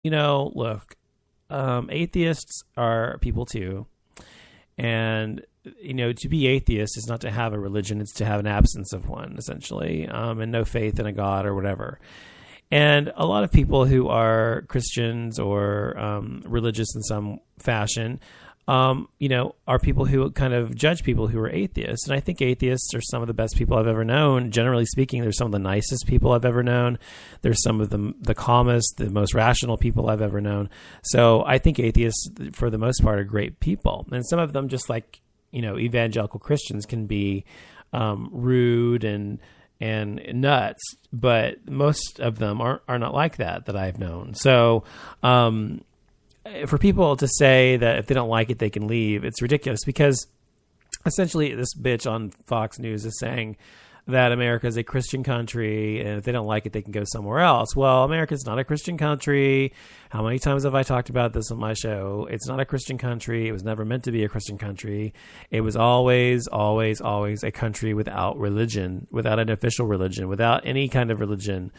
Look, atheists are people too. And, to be atheist is not to have a religion, it's to have an absence of one, essentially, and no faith in a God or whatever. And a lot of people who are Christians or religious in some fashion, are people who kind of judge people who are atheists. And I think atheists are some of the best people I've ever known. Generally speaking, they're some of the nicest people I've ever known. They're some of the calmest, the most rational people I've ever known. So I think atheists, for the most part, are great people. And some of them, just like, evangelical Christians, can be rude and nuts, but most of them are not like that I've known. So, for people to say that if they don't like it, they can leave, it's ridiculous, because essentially this bitch on Fox News is saying that America is a Christian country, and if they don't like it, they can go somewhere else. Well, America's not a Christian country. How many times have I talked about this on my show? It's not a Christian country. It was never meant to be a Christian country. It was always, always, always a country without religion, without an official religion, without any kind of religion.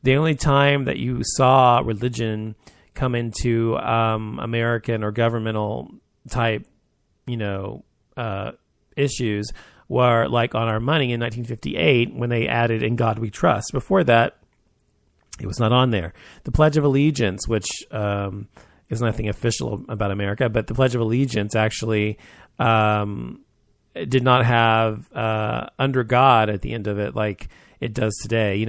The only time that you saw religion come into American or governmental type, issues were like on our money in 1958 when they added "In God We Trust." Before that, it was not on there. The Pledge of Allegiance, which is nothing official about America, but the Pledge of Allegiance actually did not have "under God" at the end of it, like it does today.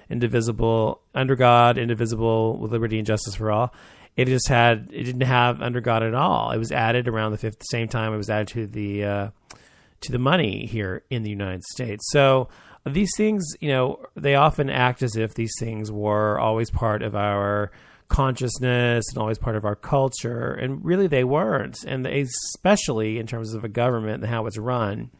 Indivisible, under God, indivisible, with liberty and justice for all. It didn't have "under God" at all. It was added around the same time it was added to the money here in the United States. So these things, they often act as if these things were always part of our consciousness and always part of our culture, and really they weren't, and especially in terms of a government and how it's run.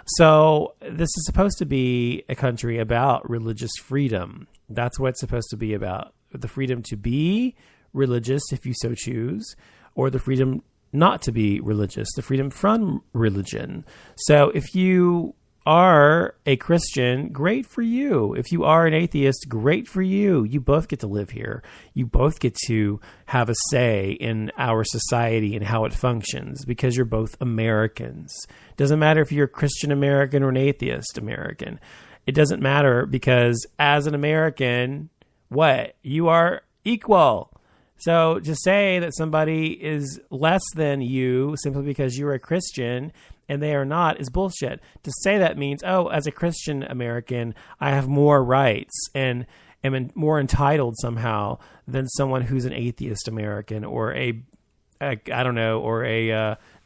So this is supposed to be a country about religious freedom. That's what it's supposed to be about. The freedom to be religious, if you so choose, or the freedom not to be religious, the freedom from religion. So if you are a Christian, great for you. If you are an atheist, great for you. You both get to live here. You both get to have a say in our society and how it functions, because you're both Americans. Doesn't matter if you're a Christian American or an atheist American. It doesn't matter, because as an American, what? You are equal. So to say that somebody is less than you simply because you're a Christian and they are not is bullshit. To say that means, as a Christian American, I have more rights and am more entitled somehow than someone who's an atheist American or a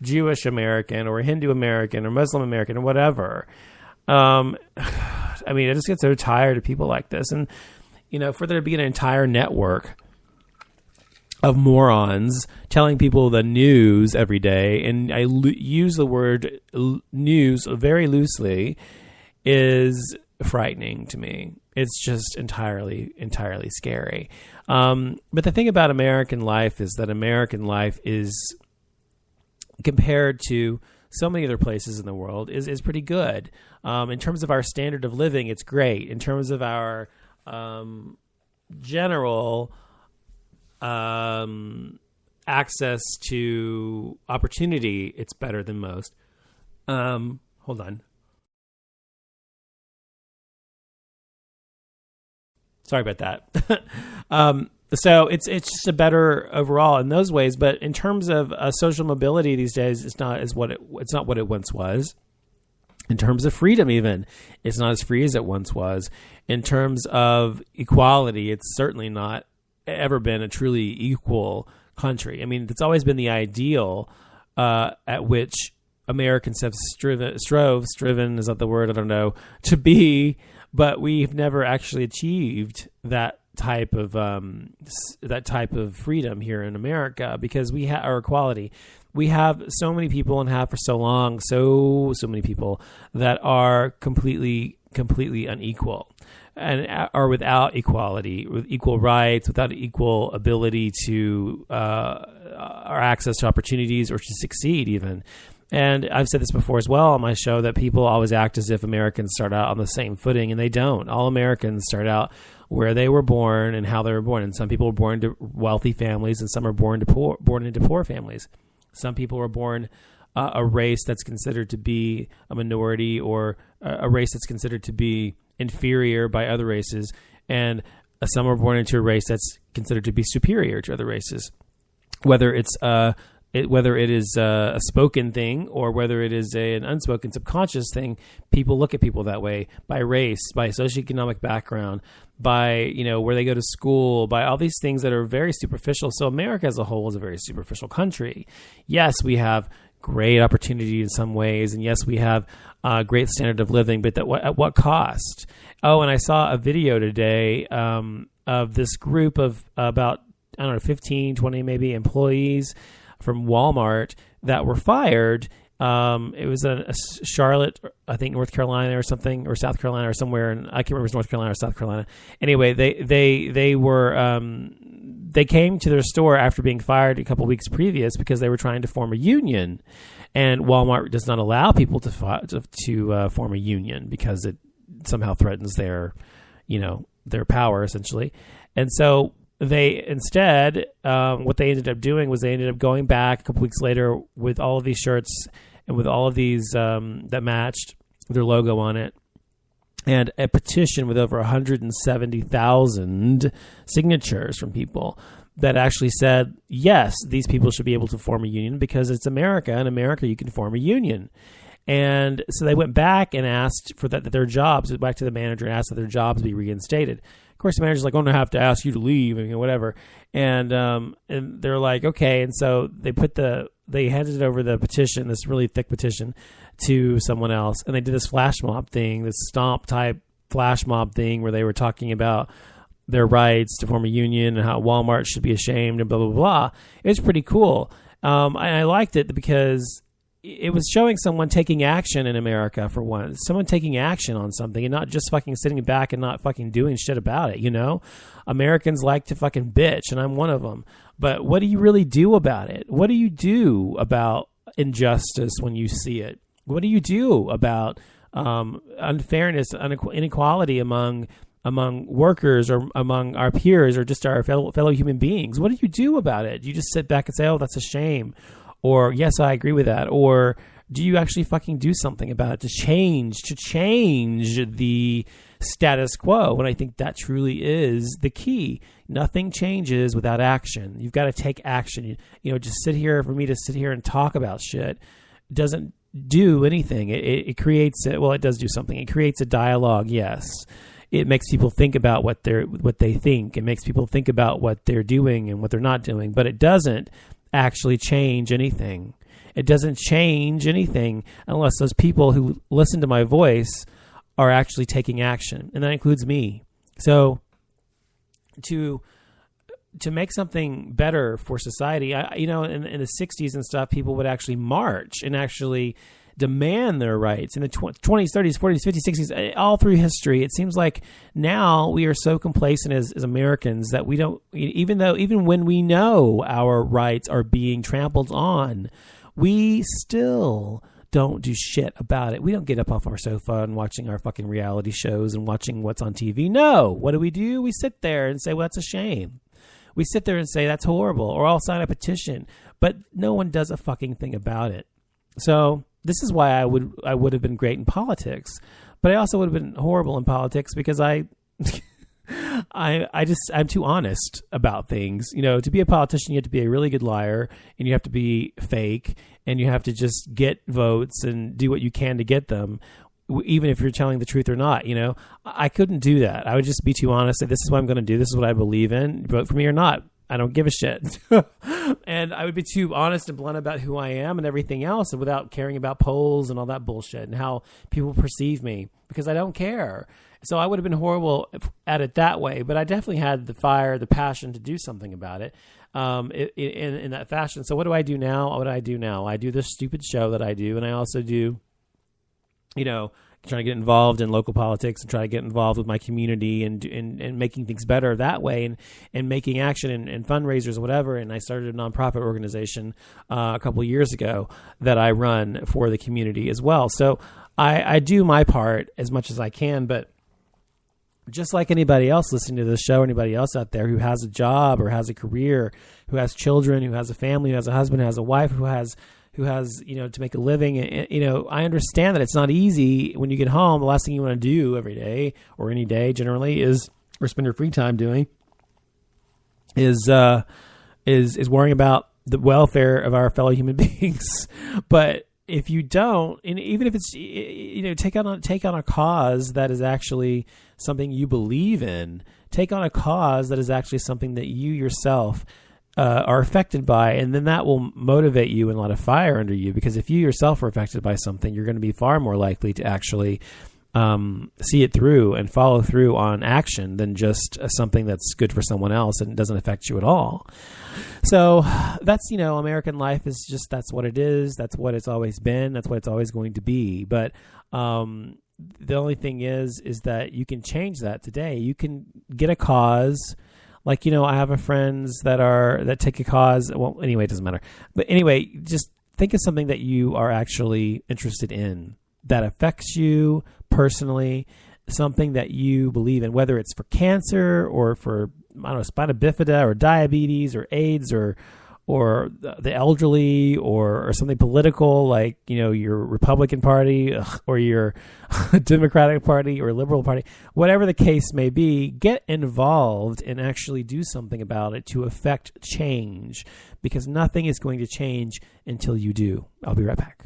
Jewish American or a Hindu American or Muslim American or whatever. I just get so tired of people like this. And, for there to be an entire network of morons telling people the news every day, and I use the word news very loosely, is frightening to me. It's just entirely scary. But the thing about American life is that American life is, compared to so many other places in the world, is pretty good. In terms of our standard of living, it's great. In terms of our general access to opportunity, it's better than most. Hold on. Sorry about that. So it's just a better overall in those ways. But in terms of social mobility these days, it's not what it once was. In terms of freedom, even, it's not as free as it once was. In terms of equality, it's certainly not ever been a truly equal country. I mean, it's always been the ideal at which Americans have striven, is that the word? I don't know, to be, but we've never actually achieved that type of freedom here in America, because we have our equality. We have so many people, and have for so long, so many people that are completely unequal and are without equality, with equal rights, without equal ability to or access to opportunities or to succeed even. And I've said this before as well on my show, that people always act as if Americans start out on the same footing, and they don't. All Americans start out where they were born and how they were born. And some people were born to wealthy families, and some are born into poor families. Some people were born a race that's considered to be a minority, or a race that's considered to be inferior by other races. And some are born into a race that's considered to be superior to other races. Whether it's whether it is a spoken thing or whether it is an unspoken subconscious thing, people look at people that way, by race, by socioeconomic background, by where they go to school, by all these things that are very superficial. So America as a whole is a very superficial country. Yes, we have great opportunity in some ways, and yes, we have a great standard of living, but at what cost? Oh, and I saw a video today of this group of about 15, 20 maybe employees from Walmart that were fired. It was a Charlotte, I think North Carolina or something, or South Carolina or somewhere, and I can't remember if it was North Carolina or South Carolina. Anyway, they were they came to their store after being fired a couple weeks previous because they were trying to form a union, and Walmart does not allow people to form a union because it somehow threatens their power essentially, and so. They instead, what they ended up doing was they ended up going back a couple weeks later with all of these shirts and with all of these that matched their logo on it, and a petition with over 170,000 signatures from people that actually said, yes, these people should be able to form a union because it's America. In America, you can form a union. And so they went back and asked for that their jobs, back to the manager and asked that their jobs be reinstated. Of course, the manager's like, "I'm going to have to ask you to leave," and whatever. And they're like, "Okay." And so they handed over the petition, this really thick petition, to someone else, and they did this flash mob thing, this stomp type flash mob thing, where they were talking about their rights to form a union and how Walmart should be ashamed and blah blah blah. It was pretty cool. I liked it because it was showing someone taking action in America, for one. Someone taking action on something and not just fucking sitting back and not fucking doing shit about it, Americans like to fucking bitch, and I'm one of them. But what do you really do about it? What do you do about injustice when you see it? What do you do about unfairness, inequality among workers or among our peers or just our fellow human beings? What do you do about it? Do you just sit back and say, "Oh, that's a shame," or "Yes, I agree with that," or do you actually fucking do something about it to change the status quo? And I think that truly is the key. Nothing changes without action. You've got to take action. Just sit here and talk about shit doesn't do anything. It creates it. Well, it does do something. It creates a dialogue. Yes. It makes people think about what they think. It makes people think about what they're doing and what they're not doing, but it doesn't actually change anything. It doesn't change anything unless those people who listen to my voice are actually taking action, and that includes me. So to make something better for society, in the 60s and stuff, people would actually march and actually demand their rights. In the 20s, 30s, 40s, 50s, 60s, all through history, it seems like now we are so complacent as Americans that we don't, even when we know our rights are being trampled on, we still don't do shit about it. We don't get up off our sofa and watching our fucking reality shows and watching what's on TV. No. What do? We sit there and say, well, that's a shame. We sit there and say, that's horrible, or I'll sign a petition. But no one does a fucking thing about it. So this is why I would have been great in politics, but I also would have been horrible in politics because I'm too honest about things. To be a politician, you have to be a really good liar, and you have to be fake, and you have to just get votes and do what you can to get them, even if you're telling the truth or not. I couldn't do that. I would just be too honest. Say, this is what I'm going to do. This is what I believe in. Vote for me or not. I don't give a shit. And I would be too honest and blunt about who I am and everything else, and without caring about polls and all that bullshit and how people perceive me, because I don't care. So I would have been horrible at it that way, but I definitely had the fire, the passion to do something about it in that fashion. So what do I do now? I do this stupid show that I do, and I also do, trying to get involved in local politics and try to get involved with my community and making things better that way and making action and fundraisers or whatever. And I started a nonprofit organization a couple of years ago that I run for the community as well. So I do my part as much as I can, but just like anybody else listening to this show, anybody else out there who has a job or has a career, who has children, who has a family, who has a husband, who has a wife, who has, to make a living. And, I understand that it's not easy when you get home. The last thing you want to do every day or any day generally or spend your free time doing is worrying about the welfare of our fellow human beings. But if you don't, and even if it's, take on a cause that is actually something you believe in, take on a cause that is actually something that you yourself are affected by, and then that will motivate you and light a fire under you, because if you yourself are affected by something, you're going to be far more likely to actually see it through and follow through on action than just something that's good for someone else and doesn't affect you at all. So that's, American life is just, that's what it is. That's what it's always been. That's what it's always going to be. But the only thing is that you can change that today. You can get a cause. Like, I have friends that take a cause. Well, anyway, it doesn't matter. But anyway, just think of something that you are actually interested in that affects you personally, something that you believe in, whether it's for cancer or for, spina bifida or diabetes or AIDS or the elderly or something political, like, your Republican Party or your Democratic Party or Liberal Party, whatever the case may be. Get involved and actually do something about it to affect change, because nothing is going to change until you do. I'll be right back.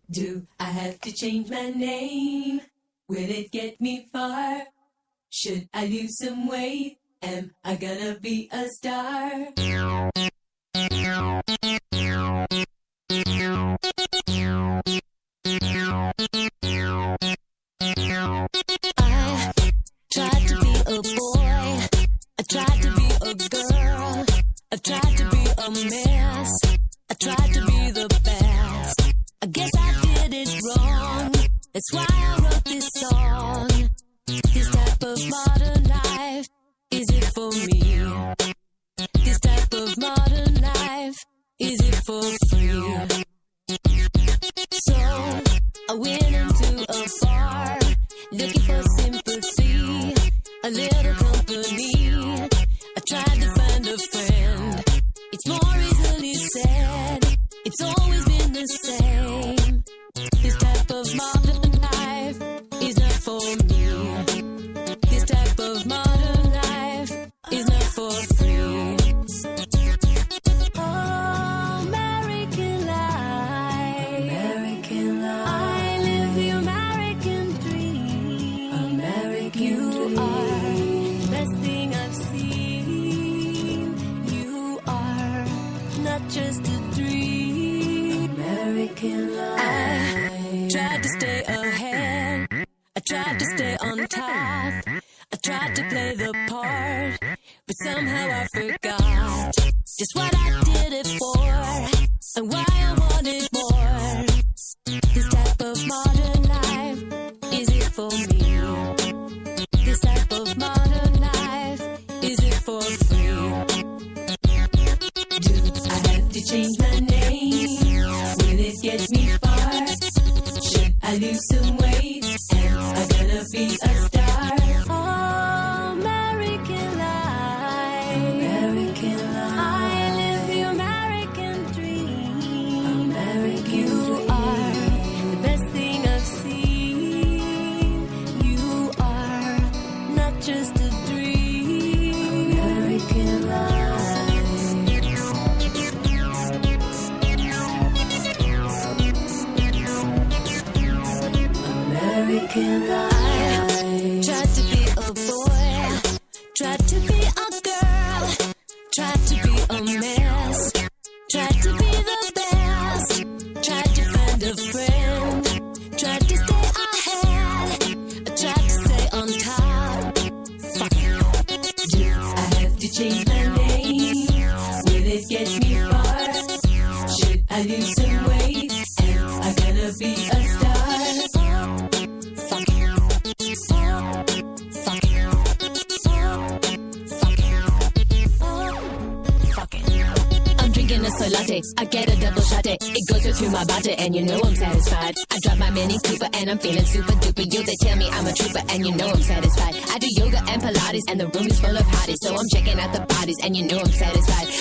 Do I have to change my name? Will it get me far? Should I lose some weight? Am I gonna be a star? I tried to be a boy, I tried to be a girl, I tried to be a mess, I tried to be the best. I guess I did it wrong, that's why I wrote this song. This type of modern life, is it for me? This type of modern life, is it for free? So I went into a bar, looking for sympathy, a little company. I tried to find a friend. It's more easily said, it's always been the same. This type of modern life is not for me. This type of modern life is not for free. Oh, American life, American life. I live the American dream. American you dream. Are the best thing I've seen. You are not just a dream. American life. I tried to stay ahead. I tried to stay on top. I tried to play the part, but somehow I forgot just what I did it for and why I wanted more. This type of modern life, is it for me? This type of modern life, is it for free? Do I have to change my name? Will it get me far? Should I lose some weight? Am I gonna be a star? Oh, American life, American life. I live the American dream. American you dream. Are the best thing I've seen. You are not just a dream. American life. American life. I tried to be a boy, tried to be a girl, tried to be a mess, tried to be the best, tried to find a friend, tried to stay ahead, tried to stay on top. Fuck it. Do I have to change my name? Will it get me far? Should I lose some weight? Am I gonna be a star? making a soy latte. I get a double shot it. It goes right through my body and you know I'm satisfied. I drive my Mini Cooper and I'm feeling super duper. You, they tell me I'm a trooper and you know I'm satisfied. I do yoga and Pilates and the room is full of hotties. So I'm checking out the bodies and you know I'm satisfied.